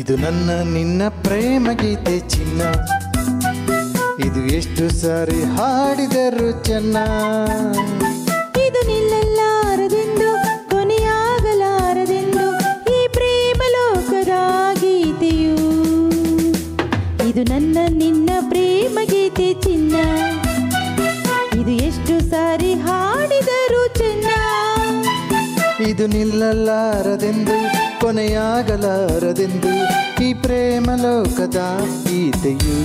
ಇದು ನನ್ನ ನಿನ್ನ ಪ್ರೇಮ ಗೀತೆ ಚಿನ್ನ, ಇದು ಎಷ್ಟು ಸಾರಿ ಹಾಡಿದರು ಚೆನ್ನ. ಇದು ನಿಲ್ಲಲಾರದೆಂದು ಕೊನೆಯಾಗಲಾರದೆಂದು ಈ ಪ್ರೇಮ ಲೋಕದ ಗೀತೆಯು. ಇದು ನನ್ನ ನಿನ್ನ ಪ್ರೇಮ ಗೀತೆ ಚಿನ್ನ, ಇದು ಎಷ್ಟು ಸಾರಿ ಹಾಡಿದರು ಚೆನ್ನ. ಇದು ನಿಲ್ಲಲಾರದೆಂದು ಕೊನೆಯಾಗಲಾರದೆಂದು ಈ ಪ್ರೇಮ ಲೋಕದ ಗೀತೆಯು.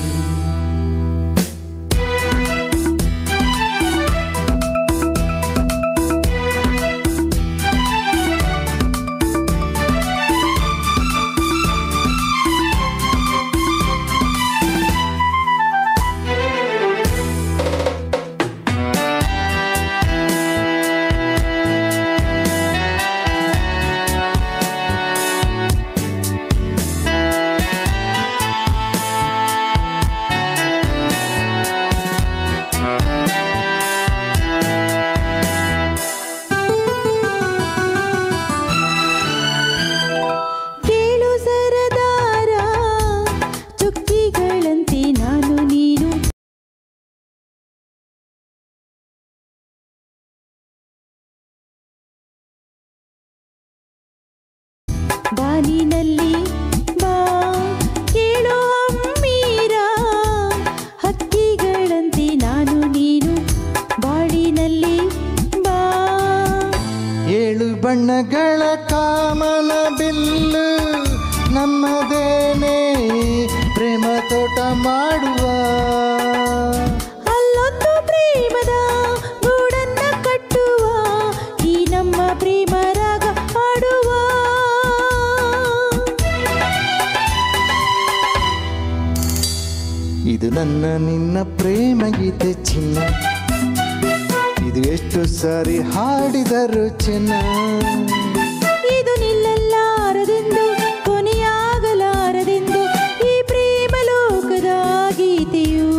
ಬಾನಿನಲ್ಲಿ ಬಾ ಕೇಳೋ ಅಮ್ಮೀರ, ಹಕ್ಕಿಗಳಂತೆ ನಾನು ನೀನು ಬಾಳಿನಲ್ಲಿ ಬಾ. ಏಳು ಬಣ್ಣಗಳ ಕಾಮನ ಬಿಲ್ಲು ನಮ್ಮದೇನೆ ಪ್ರೇಮ ತೋಟ ಮಾಡುವ. ಅಲ್ಲೊಂದು ಪ್ರೇಮದ ಗೂಡನ್ನ ಕಟ್ಟುವ, ಈ ನಮ್ಮ ಪ್ರೇಮ ರಾಗ ಹಾಡುವ. ಇದು ನನ್ನ ನಿನ್ನ ಪ್ರೇಮ ಗೀತೆ ಚಿನ್ನ, ಇದು ಎಷ್ಟು ಸಾರಿ ಹಾಡಿದರು ಚೆನ್ನ. ಇದು ನಿಲ್ಲಲಾರದೆಂದು ಕೊನೆಯಾಗಲಾರದೆಂದು ಈ ಪ್ರೇಮ ಲೋಕದ ಗೀತೆಯು.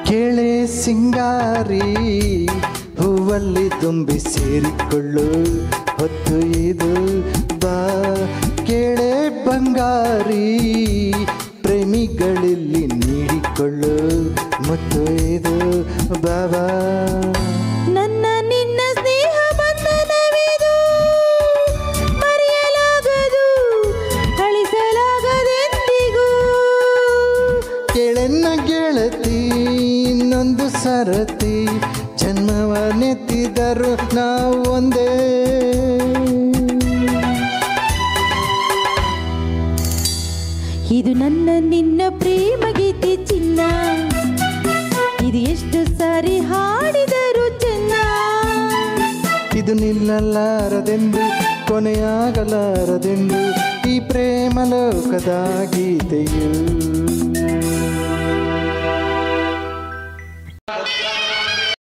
ಕೇಳೆ ಸಿಂಗಾರಿ ಹೂವಲ್ಲಿ ತುಂಬಿ ಸೇರಿಕೊಳ್ಳು ಹೊತ್ತು ಇದು ಬಾ. ಕೇಳೆ ಬಂಗಾರಿ ಪ್ರೇಮಿಗಳಲ್ಲಿ ನೀಡಿಕೊಳ್ಳು ಮುತ್ತು ಇದು ಬಾಬಾ. ನನ್ನ ನಿನ್ನ ಸ್ನೇಹ ಬಂಧನವಿದು, ಮರೆಯಲಾಗದು ಅಳಿಸಲಾಗದೆಂದಿಗೂ. ಕೇಳೆನ್ನ ಗೆಳತಿ ಇನ್ನೊಂದು ಸರತಿ, ಜನ್ಮವನ್ನೆತ್ತಿದರು ನಾವು ಒಂದೇ. ಇದು ನನ್ನ ನಿನ್ನ ಪ್ರೇಮ ಗೀತೆ ಚಿನ್ನ, ಇದು ಎಷ್ಟು ಸಾರಿ ಹಾಡಿದರು ಚೆನ್ನ. ಇದು ನಿಲ್ಲಲಾರದೆಂದು ಕೊನೆಯಾಗಲಾರದೆಂದು ಈ ಪ್ರೇಮ ಲೋಕದ ಗೀತೆಯು.